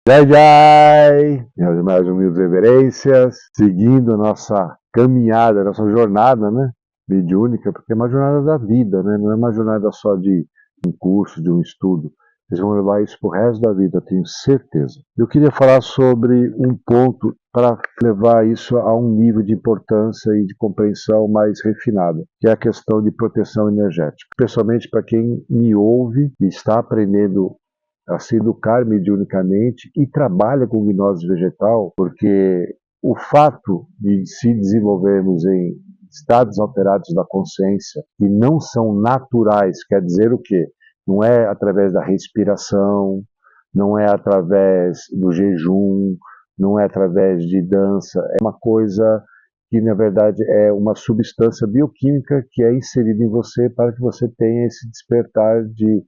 Jai Jai, minhas mais humildes reverências, seguindo a nossa caminhada, nossa jornada, né, mediúnica, porque é uma jornada da vida, né, não é uma jornada só de um curso, de um estudo. Vocês vão levar isso pro resto da vida, eu tenho certeza. Eu queria falar sobre um ponto para levar isso a um nível de importância e de compreensão mais refinada, que é a questão de proteção energética. Especialmente para quem me ouve e está aprendendo a se educar mediunicamente e trabalha com gnose vegetal, porque o fato de se desenvolvermos em estados alterados da consciência que não são naturais, quer dizer o quê? Não é através da respiração, não é através do jejum, não é através de dança, é uma coisa que na verdade é uma substância bioquímica que é inserida em você para que você tenha esse despertar de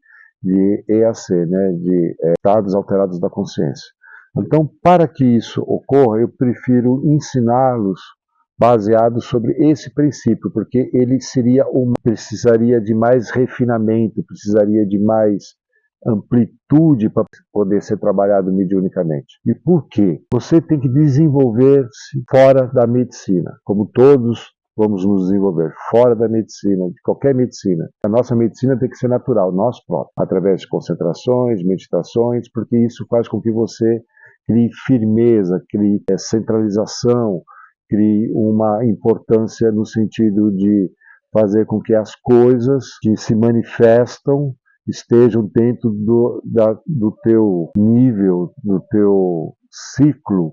EAC, né, de estados alterados da consciência. Então, para que isso ocorra, eu prefiro ensiná-los baseado sobre esse princípio, porque ele precisaria de mais refinamento, precisaria de mais amplitude para poder ser trabalhado mediunicamente. E por quê? Você tem que desenvolver-se fora da medicina, como todos vamos nos desenvolver fora da medicina, de qualquer medicina. A nossa medicina tem que ser natural, nós próprios, através de concentrações, meditações, porque isso faz com que você crie firmeza, crie centralização, crie uma importância no sentido de fazer com que as coisas que se manifestam estejam dentro do teu nível, do teu ciclo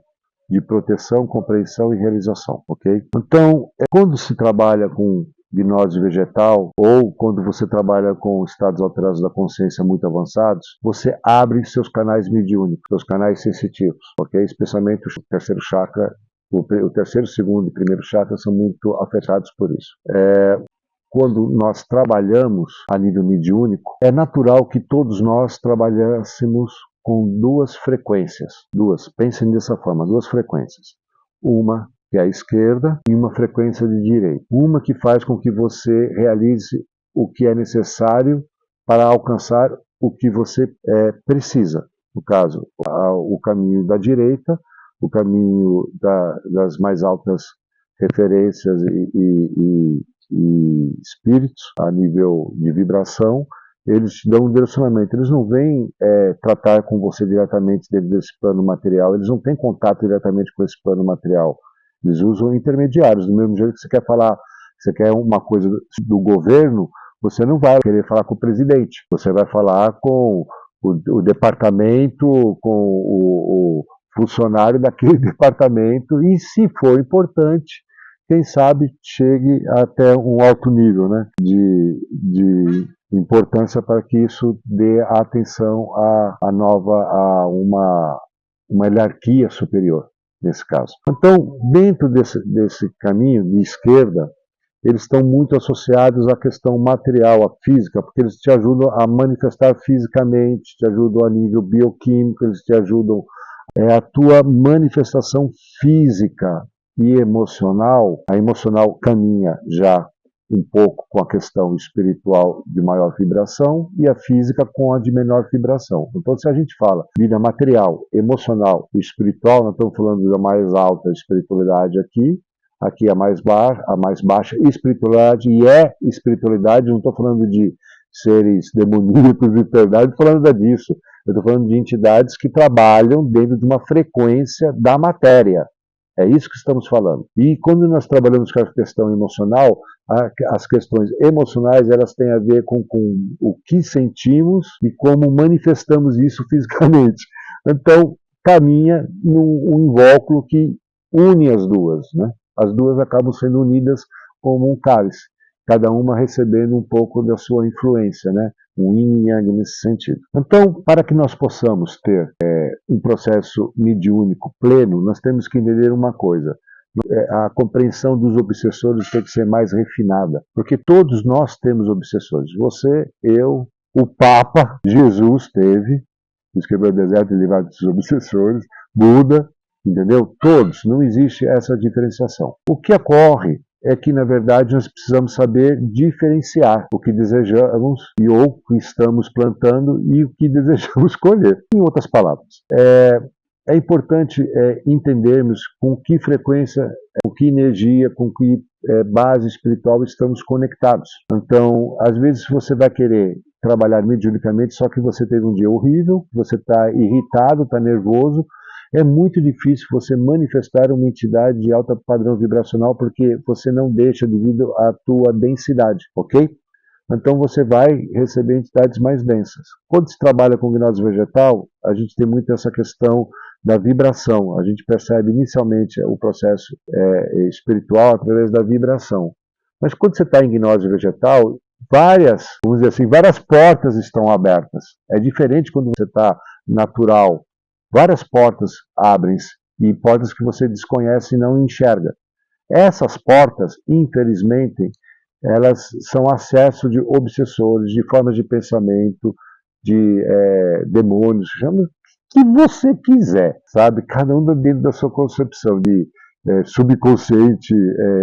de proteção, compreensão e realização, ok? Então, quando se trabalha com gnose vegetal ou quando você trabalha com estados alterados da consciência muito avançados, você abre seus canais mediúnicos, seus canais sensitivos, ok? Especialmente o terceiro chakra, o terceiro, segundo e primeiro chakra são muito afetados por isso. Quando nós trabalhamos a nível mediúnico, é natural que todos nós trabalhássemos com duas frequências. Pensem dessa forma, duas frequências. Uma que é a esquerda e uma frequência de direita. Uma que faz com que você realize o que é necessário para alcançar o que você precisa. No caso, o caminho da direita, o caminho das mais altas referências e espíritos a nível de vibração, eles te dão um direcionamento. Eles não vêm tratar com você diretamente dentro desse plano material, eles não têm contato diretamente com esse plano material. Eles usam intermediários, do mesmo jeito que você quer falar, você quer uma coisa do governo, você não vai querer falar com o presidente, você vai falar com o departamento, com o funcionário daquele departamento, e se for importante, quem sabe chegue até um alto nível, né, de importância para que isso dê atenção a uma hierarquia superior, nesse caso. Então, dentro desse caminho de esquerda, eles estão muito associados à questão material, à física, porque eles te ajudam a manifestar fisicamente, te ajudam a nível bioquímico, eles te ajudam a tua manifestação física e emocional. A emocional caminha já um pouco com a questão espiritual de maior vibração e a física com a de menor vibração. Então, se a gente fala vida material, emocional e espiritual, nós estamos falando da mais alta espiritualidade aqui a mais baixa espiritualidade, e espiritualidade, não estou falando de seres demoníacos e verdade, estou falando disso. Eu estou falando de entidades que trabalham dentro de uma frequência da matéria. É isso que estamos falando. E quando nós trabalhamos com a questão emocional, as questões emocionais elas têm a ver com o que sentimos e como manifestamos isso fisicamente. Então, caminha num invólucro que une as duas, né? As duas acabam sendo unidas como um cálice, cada uma recebendo um pouco da sua influência, né? Um yin e yang nesse sentido. Então, para que nós possamos ter um processo mediúnico pleno, nós temos que entender uma coisa. A compreensão dos obsessores tem que ser mais refinada, porque todos nós temos obsessores. Você, eu, o Papa, Jesus teve, escreveu o deserto e livrar dos obsessores, Buda, entendeu? Todos, não existe essa diferenciação. O que ocorre é que, na verdade, nós precisamos saber diferenciar o que desejamos ou o que estamos plantando e o que desejamos colher. Em outras palavras, é importante entendermos com que frequência, com que energia, com que base espiritual estamos conectados. Então, às vezes você vai querer trabalhar mediunicamente, só que você teve um dia horrível, você está irritado, está nervoso. É muito difícil você manifestar uma entidade de alto padrão vibracional porque você não deixa devido à tua densidade, ok? Então você vai receber entidades mais densas. Quando se trabalha com gnose vegetal, a gente tem muito essa questão da vibração. A gente percebe inicialmente o processo espiritual através da vibração. Mas quando você está em gnose vegetal, vamos dizer assim, várias portas estão abertas. É diferente quando você está natural. Várias portas abrem-se e portas que você desconhece e não enxerga. Essas portas, infelizmente, elas são acesso de obsessores, de formas de pensamento, de demônios, chama o que você quiser, sabe? Cada um dentro da sua concepção de subconsciente,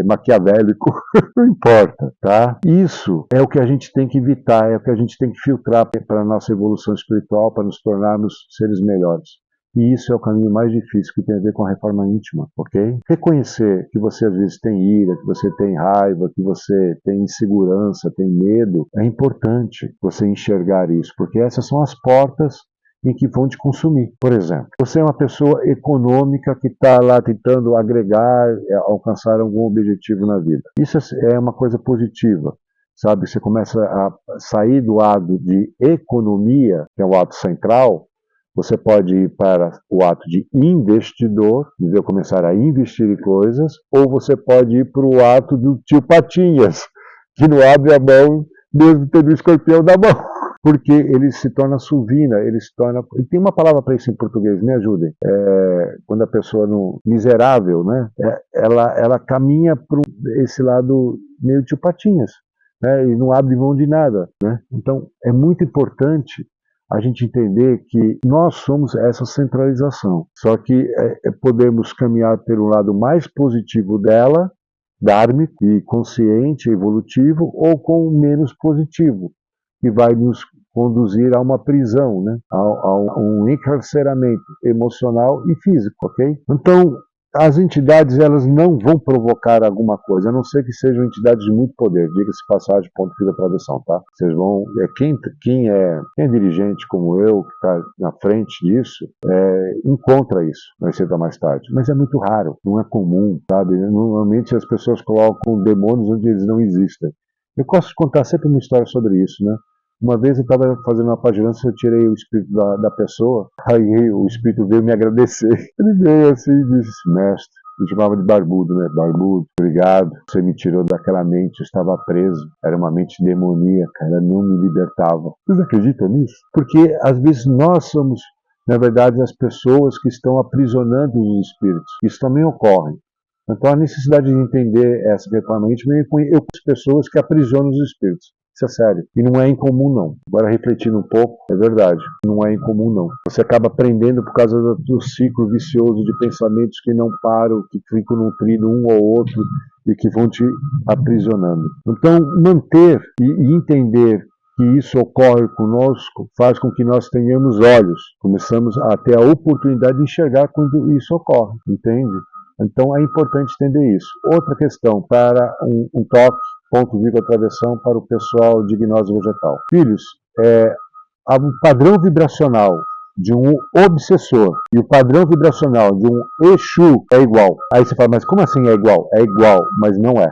maquiavélico, não importa, tá? Isso é o que a gente tem que evitar, é o que a gente tem que filtrar para a nossa evolução espiritual, para nos tornarmos seres melhores. E isso é o caminho mais difícil, que tem a ver com a reforma íntima, ok? Reconhecer que você às vezes tem ira, que você tem raiva, que você tem insegurança, tem medo, é importante você enxergar isso, porque essas são as portas em que vão te consumir. Por exemplo, você é uma pessoa econômica que está lá tentando agregar, alcançar algum objetivo na vida. Isso é uma coisa positiva. Sabe, você começa a sair do ato de economia, que é o ato central. Você pode ir para o ato de investidor, entendeu? Começar a investir em coisas, ou você pode ir para o ato do tio Patinhas, que não abre a mão mesmo tendo o escorpião na mão, porque ele se torna suvina, ele se torna... Tem uma palavra para isso em português, me ajudem. Quando a pessoa não... miserável, né? Ela caminha para esse lado meio tio Patinhas, né? E não abre mão de nada, né? Então, é muito importante a gente entender que nós somos essa centralização. Só que podemos caminhar pelo lado mais positivo dela, dharmico e consciente, evolutivo, ou com o menos positivo, que vai nos conduzir a uma prisão, né? a um encarceramento emocional e físico, ok? Então, as entidades elas não vão provocar alguma coisa, a não ser que sejam entidades de muito poder. Diga-se passagem, ponto de travessão, tá? Vocês vão, quem é dirigente como eu, que está na frente disso, encontra isso mais cedo ou mais tarde. Mas é muito raro, não é comum, sabe? Normalmente as pessoas colocam demônios onde eles não existem. Eu gosto de contar sempre uma história sobre isso, né? Uma vez eu estava fazendo uma pagirança, eu tirei o espírito da pessoa, aí o espírito veio me agradecer. Ele veio assim e disse: mestre, me chamava de barbudo, né? Barbudo, obrigado, você me tirou daquela mente, eu estava preso, era uma mente demoníaca, ela não me libertava. Vocês acreditam nisso? Porque às vezes nós somos, na verdade, as pessoas que estão aprisionando os espíritos. Isso também ocorre. Então a necessidade de entender essa reforma íntima, eu conheço pessoas que aprisionam os espíritos. Isso é sério. E não é incomum, não. Agora, refletindo um pouco, é verdade. Não é incomum, não. Você acaba aprendendo por causa do ciclo vicioso de pensamentos que não param, que ficam nutrindo um ao outro e que vão te aprisionando. Então, manter e entender que isso ocorre conosco faz com que nós tenhamos olhos. Começamos a ter a oportunidade de enxergar quando isso ocorre, entende? Então, é importante entender isso. Outra questão, para um toque, ponto, vírgula, travessão, para o pessoal de gnose vegetal. Filhos, o padrão vibracional de um obsessor e o padrão vibracional de um Exu é igual. Aí você fala, mas como assim é igual? É igual, mas não é.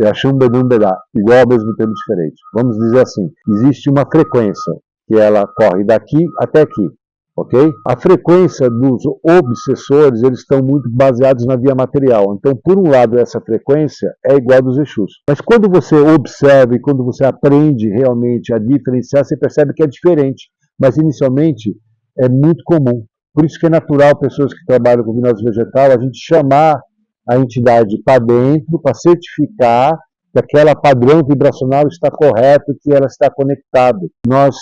É Xambedumberá, igual ao mesmo tempo diferente. Vamos dizer assim, existe uma frequência que ela corre daqui até aqui. Okay? A frequência dos obsessores, eles estão muito baseados na via material. Então, por um lado, essa frequência é igual a dos Exus. Mas quando você observa e quando você aprende realmente a diferenciar, você percebe que é diferente. Mas, inicialmente, é muito comum. Por isso que é natural pessoas que trabalham com gnose vegetal, a gente chamar a entidade para dentro, para certificar que aquele padrão vibracional está correto, que ela está conectada. Nós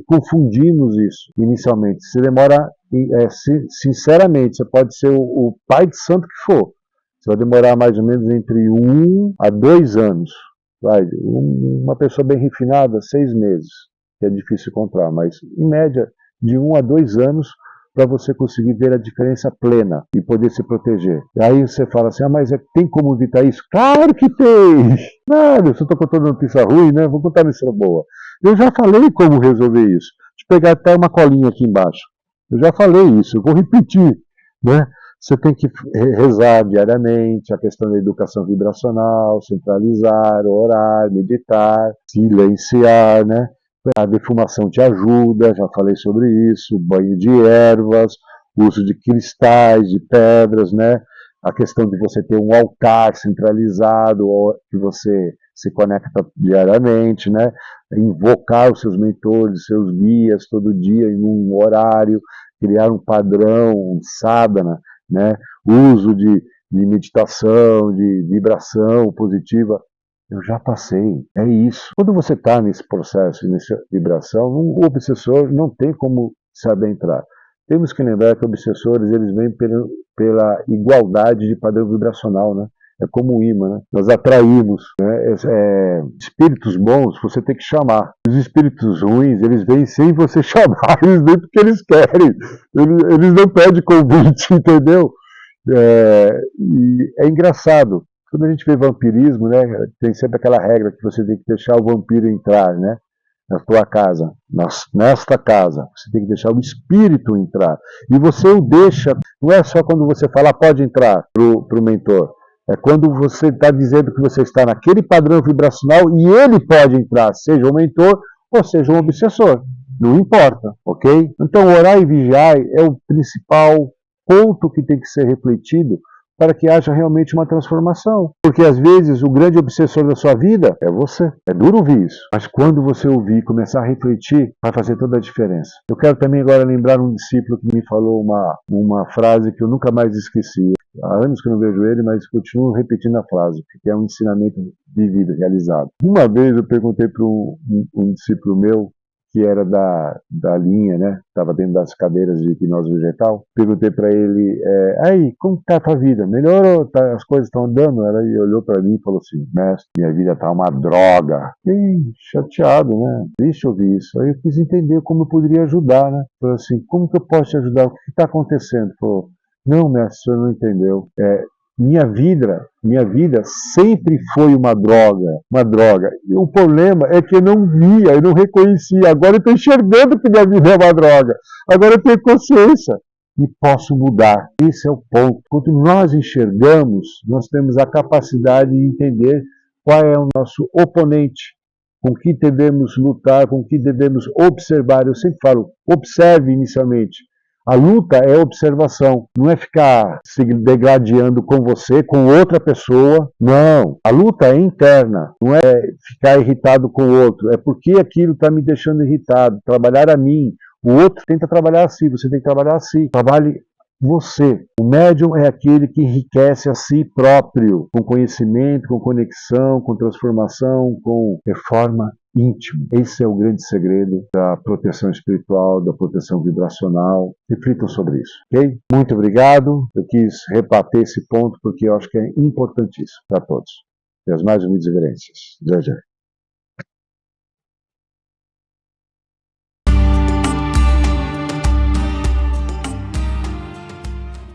confundimos isso inicialmente. Você demora, sinceramente, você pode ser o pai de santo que for, Você vai demorar mais ou menos entre 1 a 2 anos. Uma pessoa bem refinada, 6 meses, que é difícil encontrar, mas em média de 1 a 2 anos para você conseguir ver a diferença plena e poder se proteger. E aí você fala assim, mas tem como evitar isso? Claro que tem! Claro, se eu estou contando notícia ruim, né? Vou contar notícia boa. Eu já falei como resolver isso. Deixa eu pegar até uma colinha aqui embaixo. Eu já falei isso, eu vou repetir, né? Você tem que rezar diariamente, a questão da educação vibracional, centralizar, orar, meditar, silenciar, né? A defumação te ajuda, já falei sobre isso, banho de ervas, uso de cristais, de pedras, né? A questão de você ter um altar centralizado, que você se conecta diariamente, né? Invocar os seus mentores, seus guias todo dia em um horário, criar um padrão, um sadhana, né? Uso de meditação, de vibração positiva. Eu já passei, é isso. Quando você está nesse processo, nessa vibração, o obsessor não tem como se adentrar. Temos que lembrar que obsessores, eles vêm pela igualdade de padrão vibracional, né? É como um imã, né? Nós atraímos, né? Espíritos bons você tem que chamar. Os espíritos ruins, eles vêm sem você chamar, eles vêm porque eles querem. Eles não pedem convite, entendeu? E é engraçado. Quando a gente vê vampirismo, né, tem sempre aquela regra que você tem que deixar o vampiro entrar, né, na tua casa, nesta casa. Você tem que deixar o espírito entrar. E você o deixa, não é só quando você fala pode entrar para o mentor. É quando você está dizendo que você está naquele padrão vibracional e ele pode entrar, seja o mentor ou seja um obsessor. Não importa, ok? Então, orar e vigiar é o principal ponto que tem que ser refletido para que haja realmente uma transformação. Porque às vezes o grande obsessor da sua vida é você. É duro ouvir isso. Mas quando você ouvir e começar a refletir, vai fazer toda a diferença. Eu quero também agora lembrar um discípulo que me falou uma frase que eu nunca mais esqueci. Há anos que eu não vejo ele, mas continuo repetindo a frase, porque é um ensinamento vivido, realizado. Uma vez eu perguntei para um discípulo meu, que era da linha, né? Estava dentro das cadeiras de hipnose vegetal. Perguntei para ele, aí, como está a tua vida? Melhorou? As coisas estão andando? Ele olhou para mim e falou assim, mestre, minha vida está uma droga. Fiquei chateado, né? Triste ouvir isso. Aí eu quis entender como eu poderia ajudar, né? Falei assim, como que eu posso te ajudar? O que está acontecendo? Ele falou, não, mestre, o senhor não entendeu. Minha vida sempre foi uma droga. E o problema é que eu não via, eu não reconhecia. Agora eu estou enxergando que minha vida é uma droga. Agora eu tenho consciência e posso mudar. Esse é o ponto. Quando nós enxergamos, nós temos a capacidade de entender qual é o nosso oponente, com que devemos lutar, com que devemos observar. Eu sempre falo, observe inicialmente. A luta é observação, não é ficar se degradando com você, com outra pessoa. Não, a luta é interna, não é ficar irritado com o outro. É porque aquilo está me deixando irritado. Trabalhar a mim. O outro tenta trabalhar a si, você tem que trabalhar a si. Trabalhe você. O médium é aquele que enriquece a si próprio, com conhecimento, com conexão, com transformação, com reforma íntimo. Esse é o grande segredo da proteção espiritual, da proteção vibracional. Reflitam sobre isso, ok? Muito obrigado. Eu quis rebater esse ponto porque eu acho que é importantíssimo para todos. E as mais humildes reverências. Zé.